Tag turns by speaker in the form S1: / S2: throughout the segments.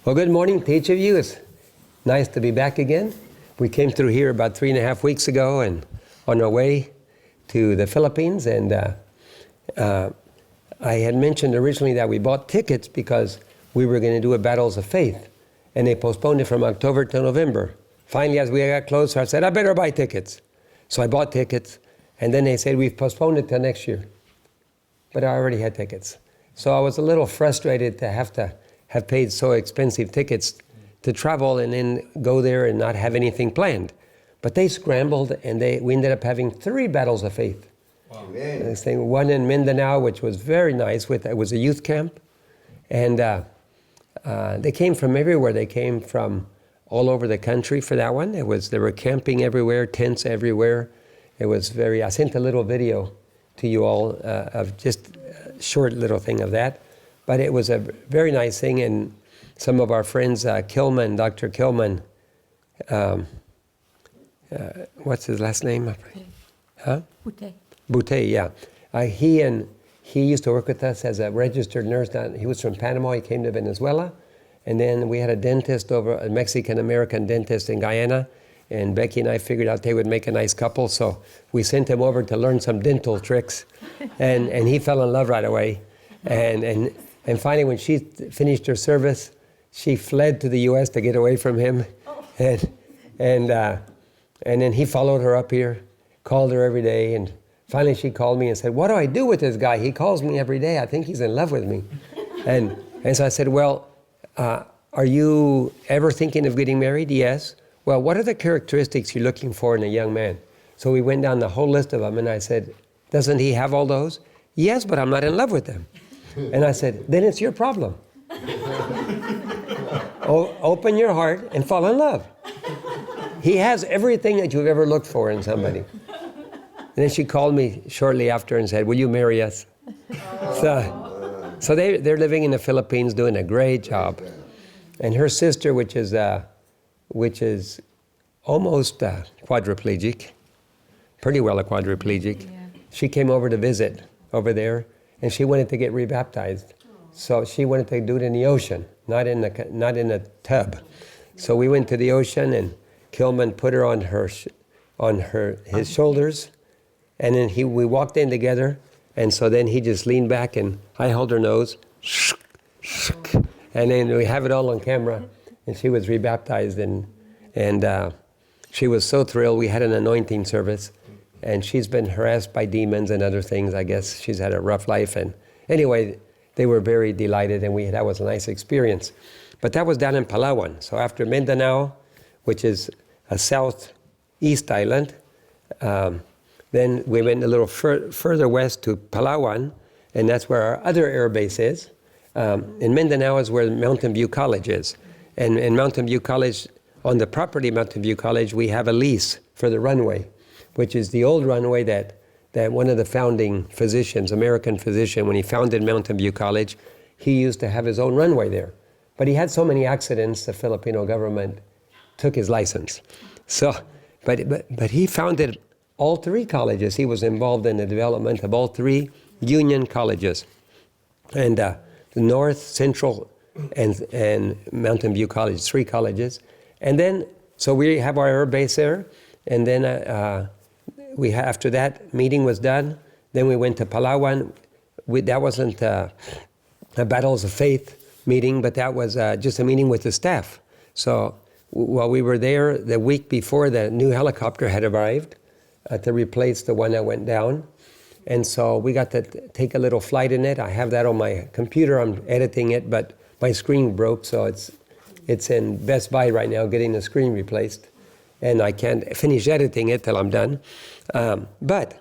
S1: Well, good morning to each of you. It's nice to be back again. We came through here about 3.5 weeks ago and on our way to the Philippines. And I had mentioned originally that we bought tickets because we were going to do a Battles of Faith. And they postponed it from October to November. Finally, as we got closer, I said, I better buy tickets. So I bought tickets. And then they said, we've postponed it till next year. But I already had tickets. So I was a little frustrated to have paid so expensive tickets to travel and then go there and not have anything planned. But they scrambled, and we ended up having 3 Battles of Faith. Wow. This thing, one in Mindanao, which was very nice. It was a youth camp. And they came from everywhere. They came from all over the country for that one. They were camping everywhere, tents everywhere. It was I sent a little video to you all of just a short little thing of that. But it was a very nice thing, and some of our friends, Kilman, Dr. Kilman, what's his last name? Huh? Boutte, yeah. He used to work with us as a registered nurse. He was from Panama. He came to Venezuela. And then we had a dentist a Mexican-American dentist in Guyana. And Becky and I figured out they would make a nice couple. So we sent him over to learn some dental tricks. And he fell in love right away. And finally, when she finished her service, she fled to the U.S. to get away from him. And then he followed her up here, called her every day. And finally, she called me and said, what do I do with this guy? He calls me every day. I think he's in love with me. And so I said, well, are you ever thinking of getting married? Yes. Well, what are the characteristics you're looking for in a young man? So we went down the whole list of them, and I said, doesn't he have all those? Yes, but I'm not in love with them. And I said, then it's your problem. Open your heart and fall in love. He has everything that you've ever looked for in somebody. And then she called me shortly after and said, will you marry us? So they're living in the Philippines doing a great job. And her sister, which is almost quadriplegic, pretty well a quadriplegic, she came over to visit over there. And she wanted to get rebaptized. So she wanted to do it in the ocean, not in a tub. So we went to the ocean, and Kilman put her on his shoulders. And then we walked in together. And so then he just leaned back, and I held her nose. And then we have it all on camera. And she was rebaptized. And she was so thrilled. We had an anointing service. And she's been harassed by demons and other things. I guess she's had a rough life. And anyway, they were very delighted, and that was a nice experience. But that was down in Palawan. So after Mindanao, which is a southeast island, then we went a little further west to Palawan, and that's where our other air base is. In Mindanao is where Mountain View College is. And in Mountain View College, on the property of Mountain View College, we have a lease for the runway, which is the old runway that one of the founding physicians, American physician, when he founded Mountain View College, he used to have his own runway there. But he had so many accidents, the Filipino government took his license. So, but he founded all 3 colleges. He was involved in the development of all 3 union colleges. And the North, Central, and Mountain View College, 3 colleges. And then, so we have our air base there. And then after that meeting was done, then we went to Palawan. That wasn't a Battles of Faith meeting, but that was just a meeting with the staff. So while we were there, the week before, the new helicopter had arrived to replace the one that went down. And so we got to take a little flight in it. I have that on my computer. I'm editing it, but my screen broke, so it's in Best Buy right now getting the screen replaced. And I can't finish editing it till I'm done. But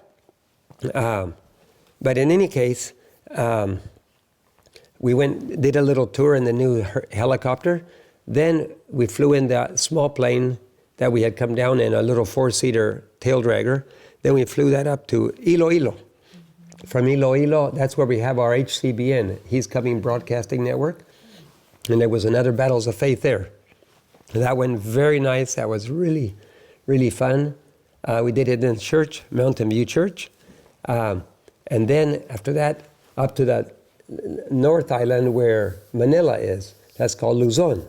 S1: in any case, we did a little tour in the new helicopter. Then we flew in the small plane that we had come down in, a little 4-seater tail dragger. Then we flew that up to Iloilo. From Iloilo, that's where we have our HCBN, He's Coming Broadcasting Network. And there was another Battles of Faith there. That went very nice. That was really, really fun. We did it in church, Mountain View Church. And then after that, up to that North Island where Manila is. That's called Luzon.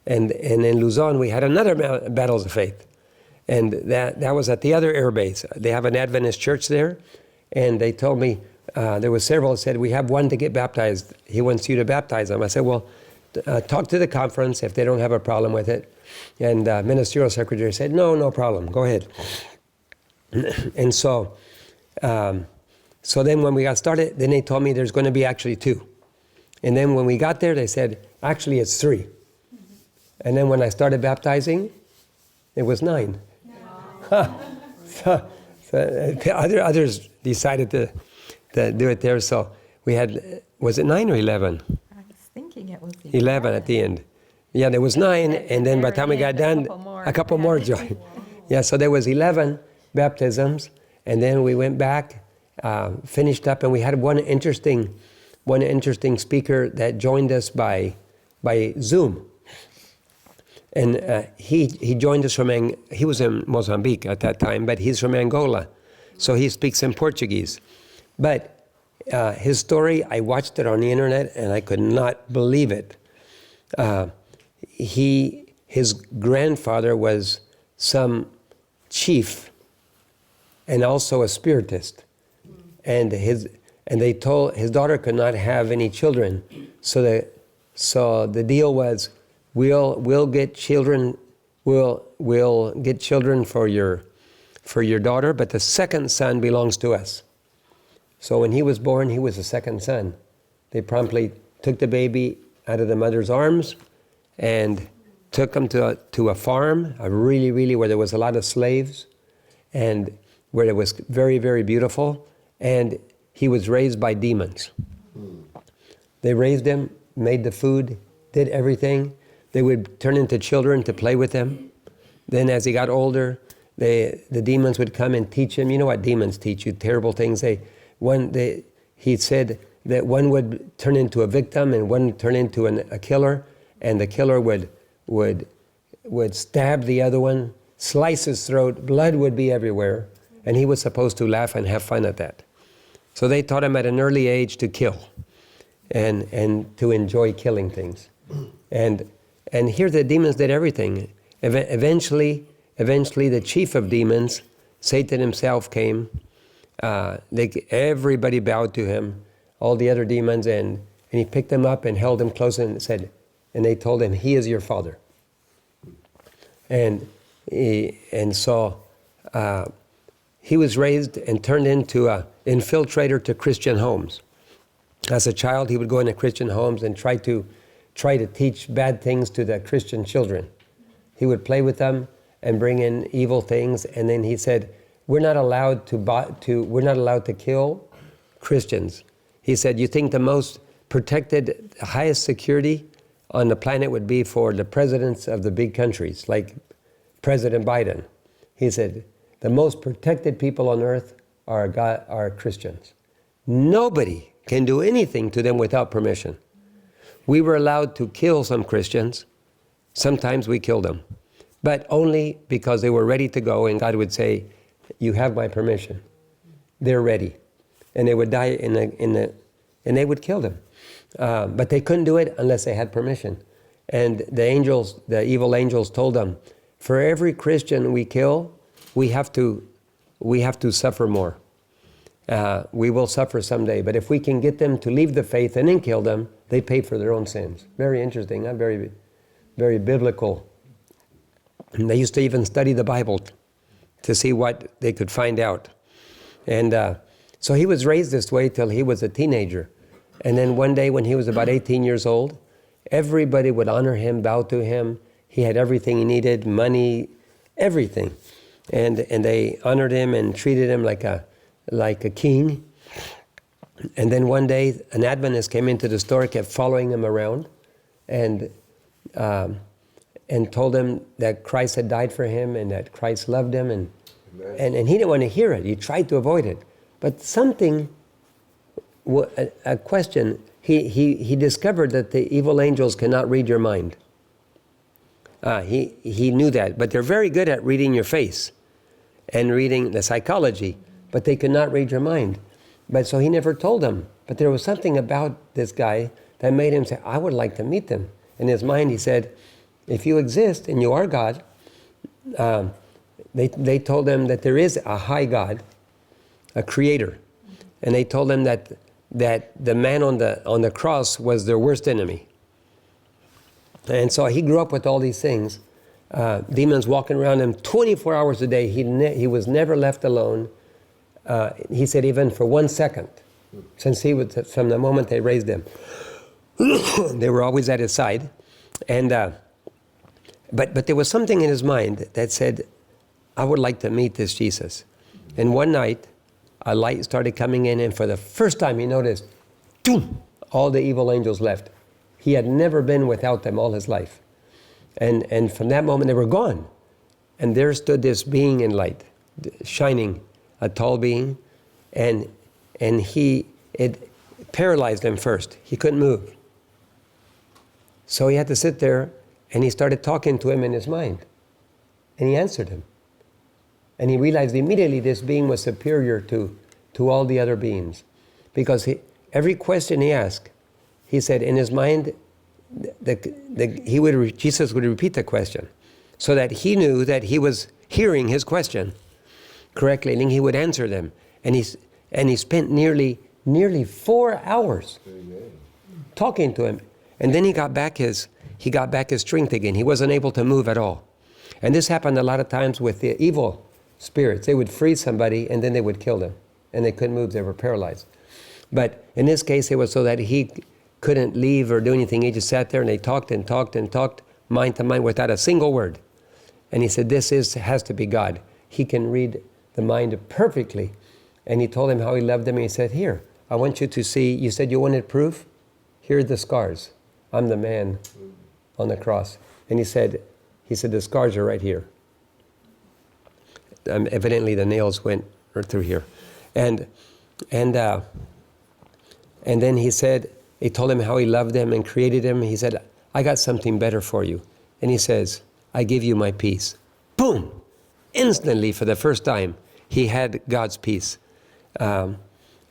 S1: And in Luzon, we had another Battles of Faith. And that was at the other air base. They have an Adventist church there. And they told me, there were several that said, we have one to get baptized. He wants you to baptize them. I said, well, talk to the conference if they don't have a problem with it. And ministerial secretary said, no problem. Go ahead. And so then when we got started, then they told me there's going to be actually 2. And then when we got there, they said, actually it's 3. And then when I started baptizing, it was 9. So others decided to do it there. So we had, was it 9 or 11?
S2: I was thinking it was
S1: 11 at the end. Yeah, there was 9, and then by the time we got done, a couple more joined. Yeah, so there was 11 baptisms, and then we went back, finished up, and we had one interesting speaker that joined us by Zoom. And he joined us from, he was in Mozambique at that time, but he's from Angola. So he speaks in Portuguese. But his story, I watched it on the internet and I could not believe it. His grandfather was some chief and also a spiritist. And they told his daughter could not have any children. So the deal was, we'll get children. We'll get children for your daughter, but the second son belongs to us. So when he was born, he was the second son. They promptly took the baby out of the mother's arms and took him to a farm, really where there was a lot of slaves, and where it was very, very beautiful. And he was raised by demons. They raised him, made the food, did everything. They would turn into children to play with them. Then as he got older, the demons would come and teach him. You know what demons teach you? Terrible things. He said that one would turn into a victim and one would turn into a killer, and the killer would stab the other one, slice his throat, blood would be everywhere, and he was supposed to laugh and have fun at that. So they taught him at an early age to kill and to enjoy killing things. And here the demons did everything. Eventually the chief of demons, Satan himself, came. Everybody bowed to him, all the other demons, and he picked them up and held them close and said, and they told him, he is your father. And so he was raised and turned into an infiltrator to Christian homes. As a child, he would go into Christian homes and try to teach bad things to the Christian children. He would play with them and bring in evil things, and then he said, we're not allowed to kill Christians. He said, you think the most protected, highest security on the planet would be for the presidents of the big countries, like President Biden. He said, the most protected people on earth are Christians. Nobody can do anything to them without permission. We were allowed to kill some Christians. Sometimes we killed them, but only because they were ready to go, and God would say, you have my permission. They're ready. And they would die and they would kill them. But they couldn't do it unless they had permission. And the evil angels told them, for every Christian we kill, we have to suffer more. We will suffer someday, but if we can get them to leave the faith and then kill them, they pay for their own sins. Very interesting, not very, very biblical. And they used to even study the Bible to see what they could find out. And so he was raised this way till he was a teenager. And then one day when he was about 18 years old, everybody would honor him, bow to him. He had everything he needed, money, everything. And they honored him and treated him like a king. And then one day, an Adventist came into the store, kept following him around, and told him that Christ had died for him and that Christ loved him, and he didn't want to hear it. He tried to avoid it. But a question, he discovered that the evil angels cannot read your mind. He knew that, but they're very good at reading your face and reading the psychology, but they could not read your mind. But so he never told them. But there was something about this guy that made him say, I would like to meet them. In his mind, he said, if you exist and you are God, they told him that there is a high God, a creator. And they told him that the man on the cross was their worst enemy. And so he grew up with all these things. Demons walking around him 24 hours a day. He was never left alone. He said even for 1 second, since from the moment they raised him, they were always at his side. And but there was something in his mind that said, I would like to meet this Jesus. And one night, a light started coming in, and for the first time he noticed, boom, all the evil angels left. He had never been without them all his life. And from that moment, they were gone. And there stood this being in light, shining, a tall being, and it paralyzed him first. He couldn't move. So he had to sit there, and he started talking to him in his mind. And he answered him. And he realized immediately this being was superior to all the other beings. Because every question he asked, he said in his mind, Jesus would repeat the question, so that he knew that he was hearing his question correctly, and he would answer them. And he spent nearly 4 hours talking to him. And then he got back his strength again. He wasn't able to move at all. And this happened a lot of times with the evil spirits. They would freeze somebody and then they would kill them. And they couldn't move, they were paralyzed. But in this case, it was so that he couldn't leave or do anything. He just sat there and they talked and talked and talked, mind to mind, without a single word. And he said, this has to be God. He can read the mind perfectly. And he told him how he loved him. And he said, here, I want you to see, you said you wanted proof? Here are the scars. I'm the man on the cross. And he said, the scars are right here. Evidently the nails went through here. And then he said, he told him how he loved him and created him. He said, I got something better for you. And he says, I give you my peace. Boom! Instantly, for the first time, he had God's peace. And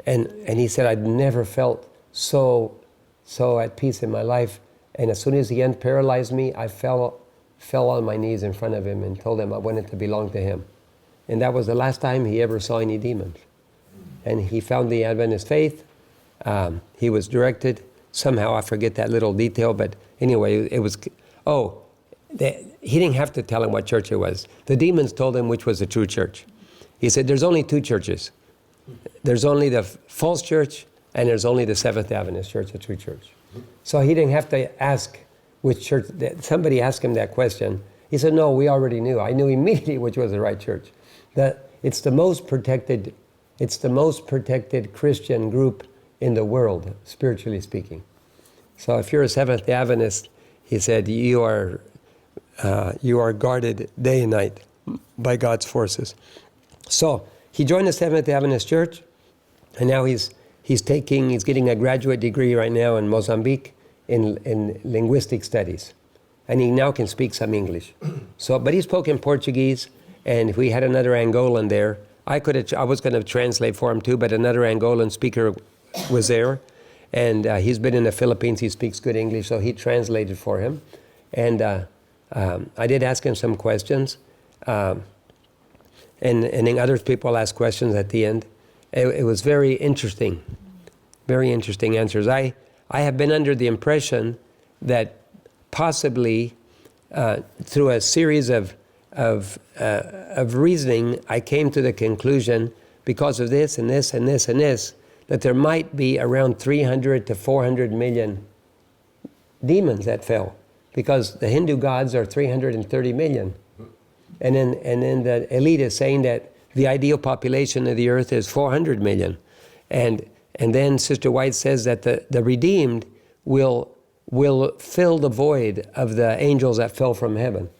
S1: he said, I'd never felt so at peace in my life. And as soon as he paralyzed me, I fell on my knees in front of him and told him I wanted to belong to him. And that was the last time he ever saw any demons. And he found the Adventist faith. He was directed. Somehow, I forget that little detail, but anyway, it was, he didn't have to tell him what church it was. The demons told him which was the true church. He said, there's only 2 churches. There's only the false church, and there's only the Seventh Adventist Church, the true church. So he didn't have to ask which church. Somebody asked him that question. He said, no, we already knew. I knew immediately which was the right church. It's the most protected Christian group in the world, spiritually speaking. So if you're a Seventh Adventist, he said, you are guarded day and night by God's forces. So he joined the Seventh Adventist Church, and now he's getting a graduate degree right now in Mozambique in linguistic studies. And he now can speak some English. But he spoke in Portuguese, and if we had another Angolan there, I was going to translate for him too, but another Angolan speaker was there. And he's been in the Philippines, he speaks good English, so he translated for him. And I did ask him some questions. And then other people asked questions at the end. It was very interesting answers. I have been under the impression that possibly through a series of reasoning, I came to the conclusion, because of this and this and this and this, that there might be around 300 to 400 million demons that fell, because the Hindu gods are 330 million. And then the elite is saying that the ideal population of the earth is 400 million. And then Sister White says that the redeemed will fill the void of the angels that fell from heaven.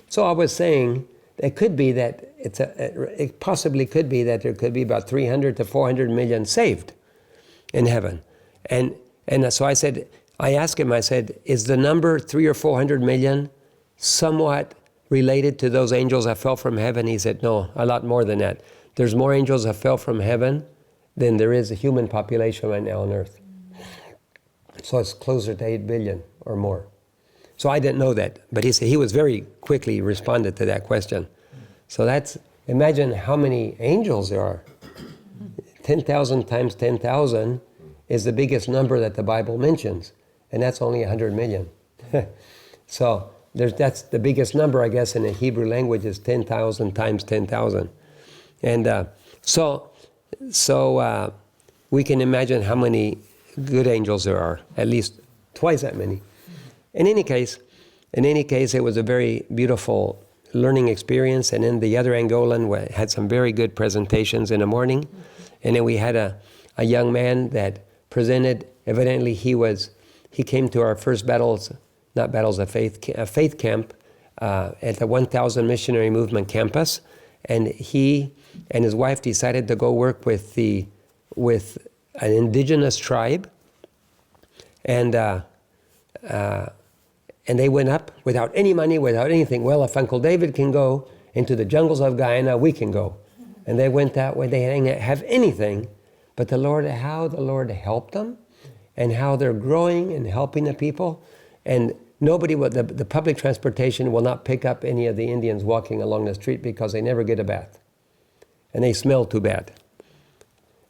S1: So I was saying it could be that it possibly could be that there could be about 300 to 400 million saved in heaven. And so I asked him, I said, is the number 300 or 400 million somewhat related to those angels that fell from heaven? He said, no, a lot more than that. There's more angels that fell from heaven than there is a human population right now on earth. So it's closer to 8 billion or more. So I didn't know that. But he said he was very quickly responded to that question. So that's, imagine how many angels there are. 10,000 times 10,000 is the biggest number that the Bible mentions. And that's only 100 million. So that's the biggest number, I guess, in the Hebrew language is 10,000 times 10,000. And so we can imagine how many good angels there are, at least twice that many. In any case, it was a very beautiful learning experience. And then the other Angolan had some very good presentations in the morning. And then we had a young man that presented. Evidently, he came to our first not battles of faith, a faith camp at the 1,000 Missionary Movement campus. And he and his wife decided to go work with an indigenous tribe. And they went up without any money, without anything. Well, if Uncle David can go into the jungles of Guyana, we can go. And they went that way. They didn't have anything, but how the Lord helped them, and how they're growing and helping the people. And the public transportation will not pick up any of the Indians walking along the street because they never get a bath. And they smell too bad.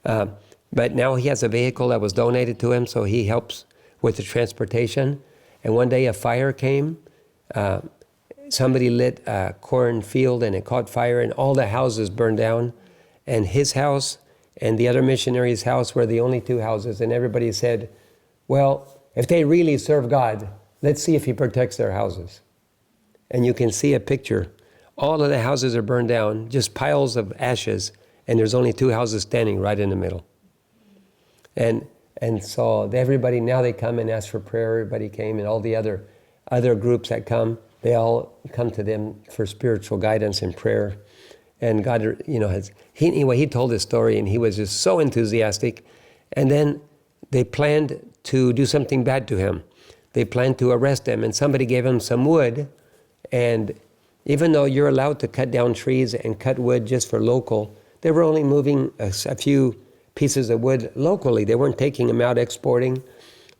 S1: But now he has a vehicle that was donated to him, so he helps with the transportation. And one day a fire came. Somebody lit a cornfield and it caught fire, and all the houses burned down. And his house and the other missionary's house were the only two houses. And everybody said, well, if they really serve God, let's see if he protects their houses. And you can see a picture. All of the houses are burned down, just piles of ashes, and there's only two houses standing right in the middle. And so everybody, now they come and ask for prayer. Everybody came, and all the other groups that come, they all come to them for spiritual guidance and prayer. And God, he told his story, and he was just so enthusiastic. And then they planned to do something bad to him. They planned to arrest him, and somebody gave him some wood. And even though you're allowed to cut down trees and cut wood just for local, they were only moving a few pieces of wood locally. They weren't taking them out, exporting.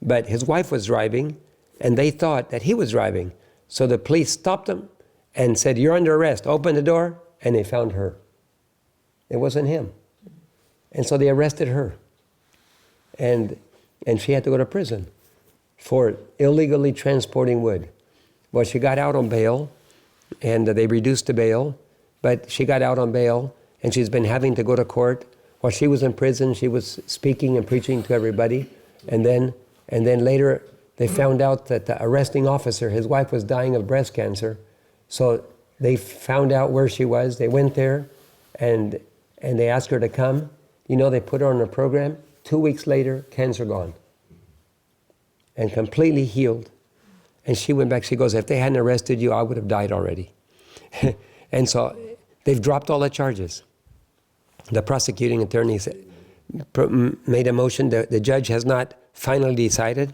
S1: But his wife was driving, and they thought that he was driving. So the police stopped him and said, "You're under arrest. Open the door." And they found her. It wasn't him. And so they arrested her. And she had to go to prison for illegally transporting wood. Well, she got out on bail, and they reduced the bail, but she got out on bail, and she's been having to go to court. While she was in prison, she was speaking and preaching to everybody, and then later they found out that the arresting officer, his wife was dying of breast cancer, so they found out where she was. They went there, and they asked her to come. They put her on a program. 2 weeks later, cancer gone, and completely healed. And she went back, she goes, "If they hadn't arrested you, I would have died already." And so they've dropped all the charges. The prosecuting attorney made a motion. The judge has not finally decided.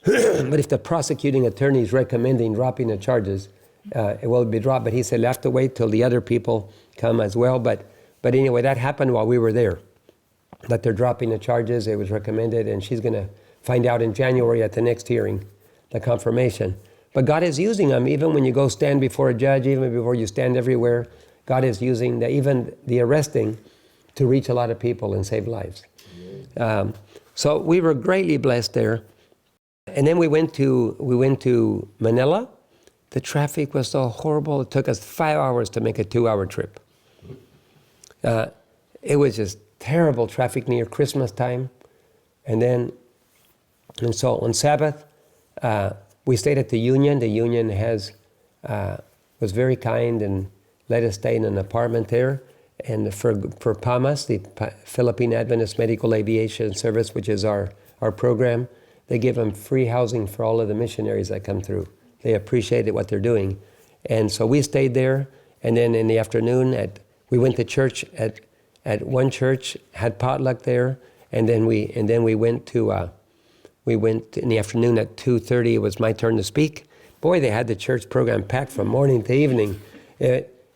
S1: But if the prosecuting attorney is recommending dropping the charges, it will be dropped. But he said, "You'll have to wait till the other people come as well." But anyway, that happened while we were there. But they're dropping the charges. It was recommended, and she's going to find out in January at the next hearing, the confirmation. But God is using them, even when you go stand before a judge, even before you stand everywhere. God is using even the arresting to reach a lot of people and save lives. So we were greatly blessed there. And then we went to Manila. The traffic was so horrible. It took us 5 hours to make a 2-hour trip. It was just terrible traffic near Christmas time. And so on Sabbath, we stayed at the Union. The Union was very kind and let us stay in an apartment there. And for PAMAS, the Philippine Adventist Medical Aviation Service, which is our program, they give them free housing for all of the missionaries that come through. They appreciated what they're doing. And so we stayed there. And then in the afternoon, we went to church at one church, had potluck there. And then we went in the afternoon at 2:30. It was my turn to speak. Boy, they had the church program packed from morning to evening.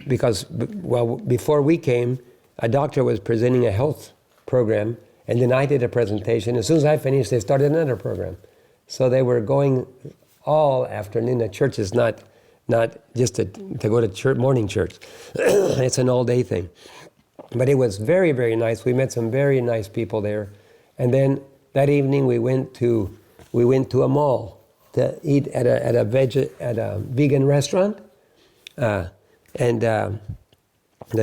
S1: Because, before we came, a doctor was presenting a health program, and then I did a presentation. As soon as I finished, they started another program. So they were going all afternoon. The church is not just to go to church, morning church. It's an all-day thing. But it was very, very nice. We met some very nice people there. And then that evening we went to a mall to eat at a vegan restaurant. The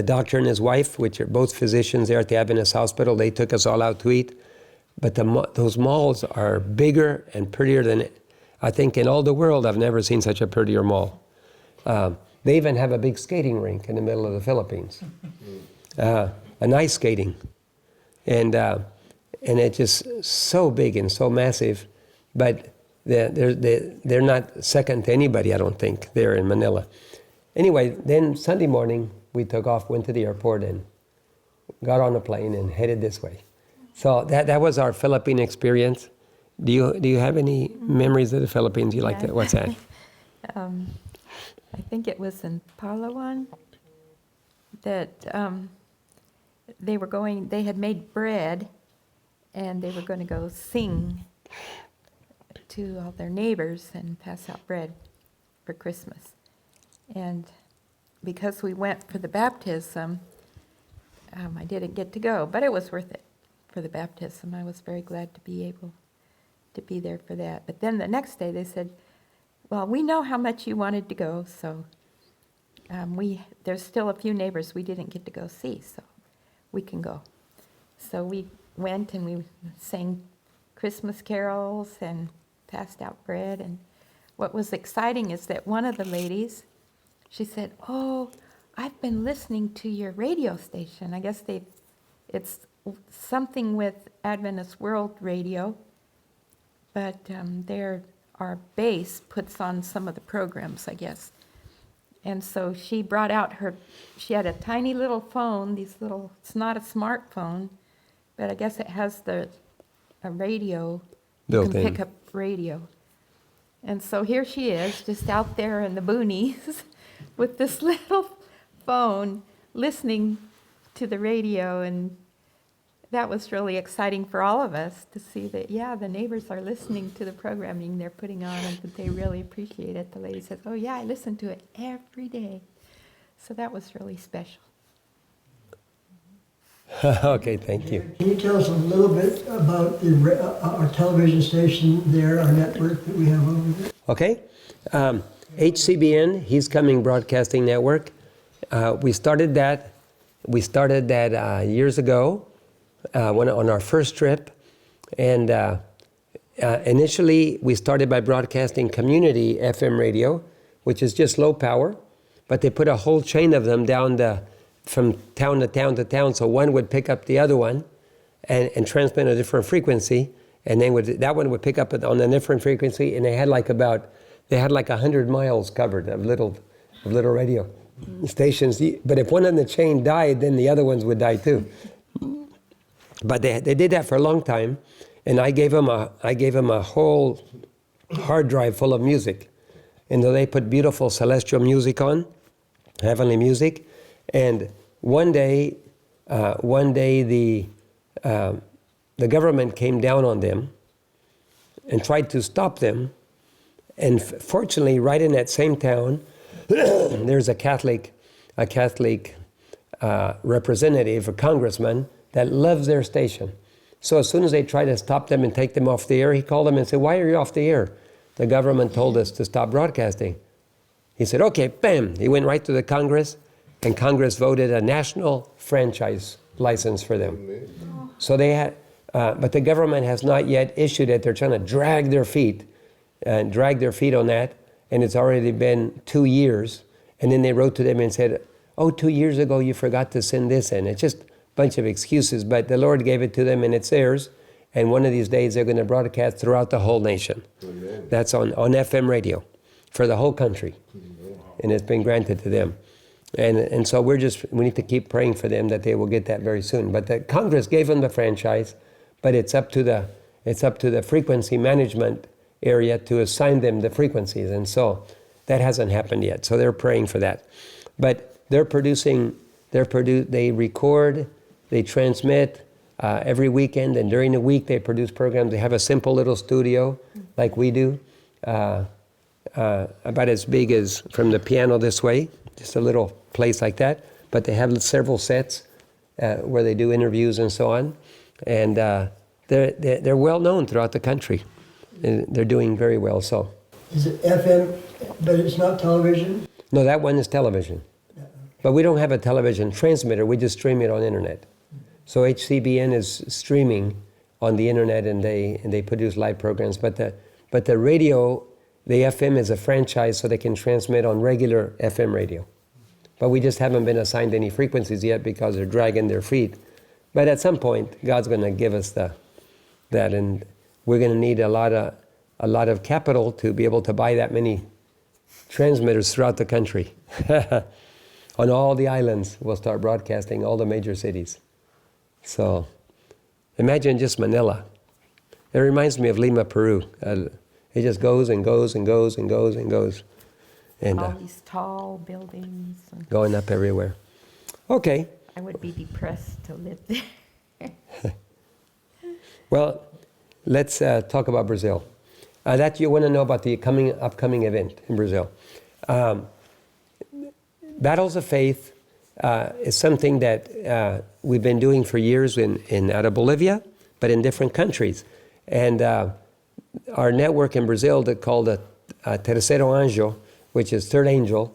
S1: doctor and his wife, which are both physicians there at the Adventist Hospital, they took us all out to eat. But those malls are bigger and prettier than, I think in all the world, I've never seen such a prettier mall. They even have a big skating rink in the middle of the Philippines. An ice skating. And it's just so big and so massive. But they're not second to anybody, I don't think, there in Manila. Anyway, then Sunday morning, we took off, went to the airport, and got on a plane and headed this way. So that was our Philippine experience. Do you have any memories of the Philippines you like to? What's that?
S2: I think it was in Palawan that they had made bread, and they were going to go sing to all their neighbors and pass out bread for Christmas. And because we went for the baptism, I didn't get to go, but it was worth it for the baptism. I was very glad to be able to be there for that. But then the next day they said, well, we know how much you wanted to go, so there's still a few neighbors we didn't get to go see, so we can go. So we went and we sang Christmas carols and passed out bread. And what was exciting is that one of the ladies, she said, oh, I've been listening to your radio station. I guess it's something with Adventist World Radio, but our base puts on some of the programs, I guess. And so she brought out she had a tiny little phone, it's not a smartphone, but I guess it has a radio,
S1: built
S2: you can
S1: in.
S2: pick up radio. And so here she is, just out there in the boonies with this little phone, listening to the radio, and that was really exciting for all of us to see that, the neighbors are listening to the programming they're putting on and that they really appreciate it. The lady says, oh yeah, I listen to it every day. So that was really special.
S1: Okay, thank you.
S3: Can you tell us a little bit about our television station there, our network that we have over there?
S1: Okay. HCBN, He's Coming Broadcasting Network. We started that years ago on our first trip. And initially, we started by broadcasting community FM radio, which is just low power. But they put a whole chain of them from town to town to town, so one would pick up the other one and transmit a different frequency, and that one would pick up on a different frequency, and they had like 100 miles covered of little radio stations. But if one in the chain died, then the other ones would die too. But they did that for a long time, and I gave them a whole hard drive full of music, and so they put beautiful celestial music on, heavenly music. And one day the government came down on them and tried to stop them. And fortunately, right in that same town, there's a Catholic representative, a congressman, that loves their station. So as soon as they tried to stop them and take them off the air, he called them and said, why are you off the air? The government told us to stop broadcasting. He said, okay, bam. He went right to the Congress, and Congress voted a national franchise license for them. So they had, but the government has not yet issued it. They're trying to drag their feet on that, and it's already been 2 years. And then they wrote to them and said, 2 years ago you forgot to send this in. It's just a bunch of excuses, but the Lord gave it to them and it's theirs. And one of these days they're going to broadcast throughout the whole nation. Amen. That's on FM radio for the whole country. Amen. And it's been granted to them. And so we need to keep praying for them that they will get that very soon. But the Congress gave them the franchise, but it's up to the frequency management area to assign them the frequencies, and so that hasn't happened yet. So they're praying for that. But they record, they transmit every weekend, and during the week they produce programs. They have a simple little studio like we do. about as big as from the piano this way, just a little place like that. But they have several sets where they do interviews and so on. And they're well known throughout the country. And they're doing very well. So.
S3: Is it FM, but it's not television?
S1: No, that one is television. But we don't have a television transmitter. We just stream it on internet. So HCBN is streaming on the internet, and they produce live programs. But the radio, the FM is a franchise, so they can transmit on regular FM radio. But we just haven't been assigned any frequencies yet because they're dragging their feet. But at some point, God's going to give us that, and we're going to need a lot of capital to be able to buy that many transmitters throughout the country. On all the islands, we'll start broadcasting all the major cities. So imagine just Manila. It reminds me of Lima, Peru. It just goes and goes and goes and goes and goes. And
S2: All these tall buildings. And
S1: going up everywhere. Okay.
S2: I would be depressed to live there.
S1: Well, let's talk about Brazil. That you want to know about the upcoming event in Brazil. Battles of Faith is something that we've been doing for years out of Bolivia, but in different countries. And our network in Brazil, that called the Terceiro Anjo, which is Third Angel,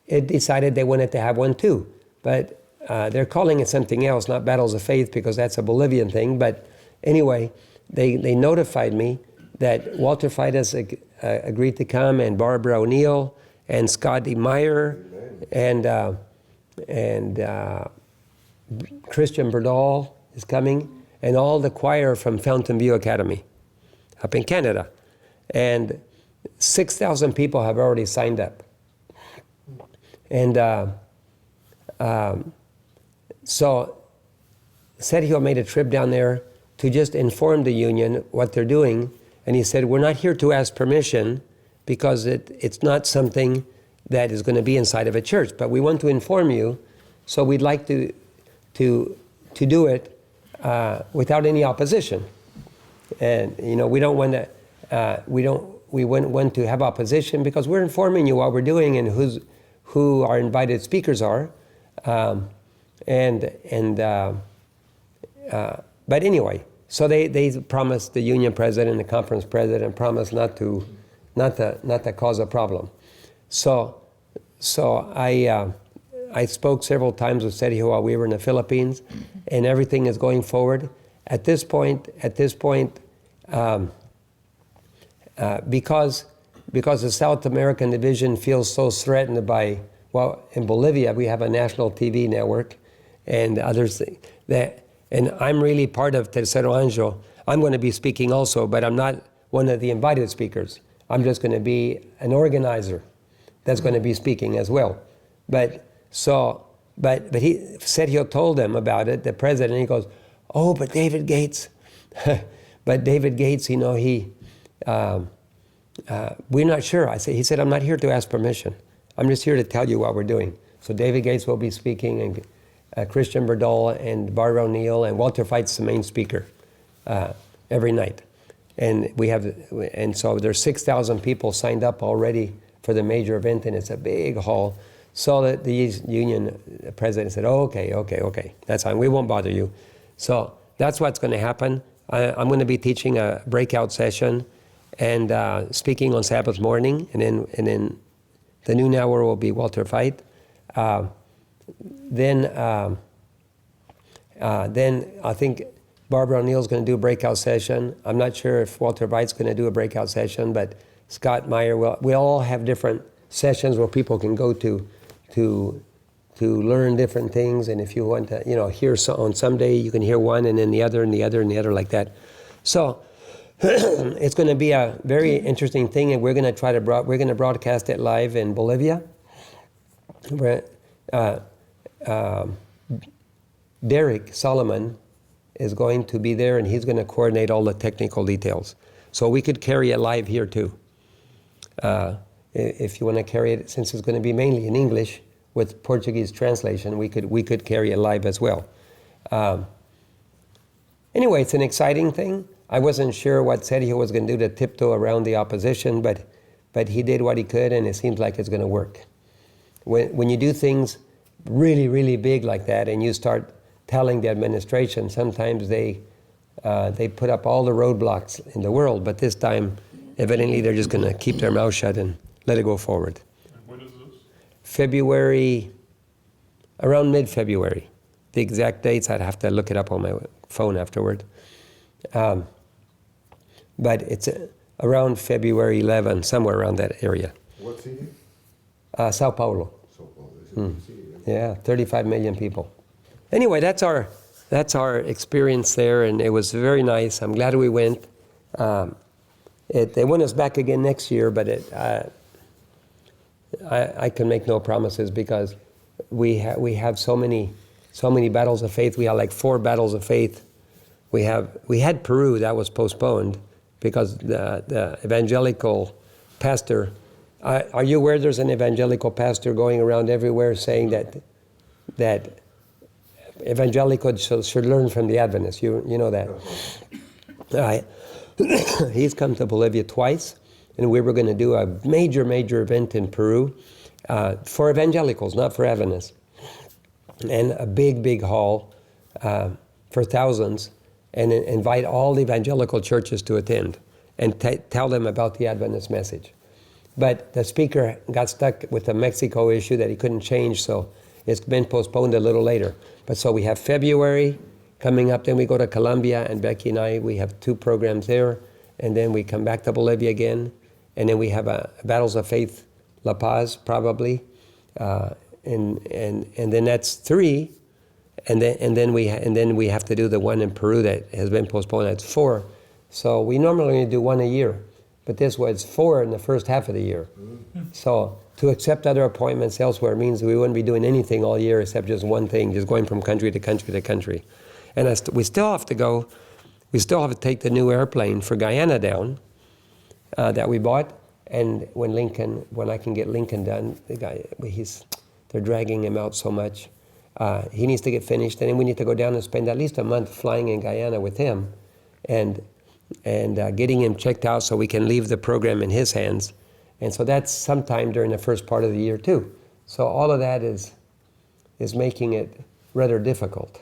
S1: it decided they wanted to have one too. But they're calling it something else, not Battles of Faith, because that's a Bolivian thing. But anyway, they notified me that Walter Freitas agreed to come, and Barbara O'Neill, and Scotty Meyer, and Christian Berdal is coming, and all the choir from Fountain View Academy up in Canada. And 6,000 people have already signed up. And so Sergio made a trip down there to just inform the union what they're doing. And he said, we're not here to ask permission because it's not something that is going to be inside of a church, but we want to inform you, so we'd like to do it without any opposition. And we don't want to we wouldn't want to have opposition because we're informing you what we're doing and who our invited speakers are, but anyway, so they promised, the union president, the conference president promised not to cause a problem. So I spoke several times with Sergio while we were in the Philippines, and everything is going forward. At this point, because the South American division feels so threatened by, in Bolivia we have a national TV network, and others and I'm really part of Terceiro Anjo. I'm going to be speaking also, but I'm not one of the invited speakers. I'm just going to be an organizer that's going to be speaking as well. But Sergio told them about it, the president. He goes, "Oh, but David Gates," but David Gates, we're not sure. He said, "I'm not here to ask permission. I'm just here to tell you what we're doing." So David Gates will be speaking, and Christian Berdal and Barbara O'Neill, and Walter Feight's the main speaker every night. And so there's 6,000 people signed up already for the major event, and it's a big hall. So that the union president said, okay, that's fine, we won't bother you. So that's what's going to happen. I'm going to be teaching a breakout session and speaking on Sabbath morning, and then the noon hour will be Walter Feight. Then I think Barbara O'Neill's going to do a breakout session. I'm not sure if Walter Feight's going to do a breakout session, but Scott Meyer will. We all have different sessions where people can go to learn different things. And if you want to, hear on some day, you can hear one, and then the other, and the other, and the other, like that. So it's going to be a very interesting thing, and we're going to broadcast it live in Bolivia. Derek Solomon is going to be there, and he's going to coordinate all the technical details. So we could carry it live here too. If you want to carry it, since it's going to be mainly in English with Portuguese translation, we could carry it live as well. Anyway, it's an exciting thing. I wasn't sure what Sergio was going to do to tiptoe around the opposition, but he did what he could, and it seems like it's going to work. When you do things really, really big like that, and you start telling the administration, sometimes they put up all the roadblocks in the world, but this time, evidently, they're just going to keep their mouth shut and let it go forward.
S4: And when is this?
S1: February, around mid-February. The exact dates, I'd have to look it up on my phone afterward. But it's around February 11, somewhere around that area.
S5: What city?
S1: Sao Paulo.
S5: So, this is the city.
S1: Yeah, 35 million people. Anyway, that's our experience there, and it was very nice. I'm glad we went. They want us back again next year, but I can make no promises because we have so many battles of faith. We have like 4 battles of faith. We had Peru that was postponed because the evangelical pastor. Are you aware there's an evangelical pastor going around everywhere saying that evangelicals should learn from the Adventists? You know that. He's come to Bolivia twice, and we were going to do a major event in Peru for evangelicals, not for Adventists, and a big hall for thousands, and invite all the evangelical churches to attend and tell them about the Adventist message. But the speaker got stuck with the Mexico issue that he couldn't change, so it's been postponed a little later. But so we have February coming up, then we go to Colombia, and Becky and I, we have 2 programs there, and then we come back to Bolivia again, and then we have a Battles of Faith, La Paz, probably, and then that's 3, and then we have to do the one in Peru that has been postponed. That's 4. So we normally only do 1 a year, but this was 4 in the first half of the year. So to accept other appointments elsewhere means we wouldn't be doing anything all year except just one thing, just going from country to country to country. And we still have to go. We still have to take the new airplane for Guyana down that we bought. And when I can get Lincoln done, the guy, they're dragging him out so much. He needs to get finished, and then we need to go down and spend at least a month flying in Guyana with him, and getting him checked out so we can leave the program in his hands. And so that's sometime during the first part of the year too. So all of that is making it rather difficult.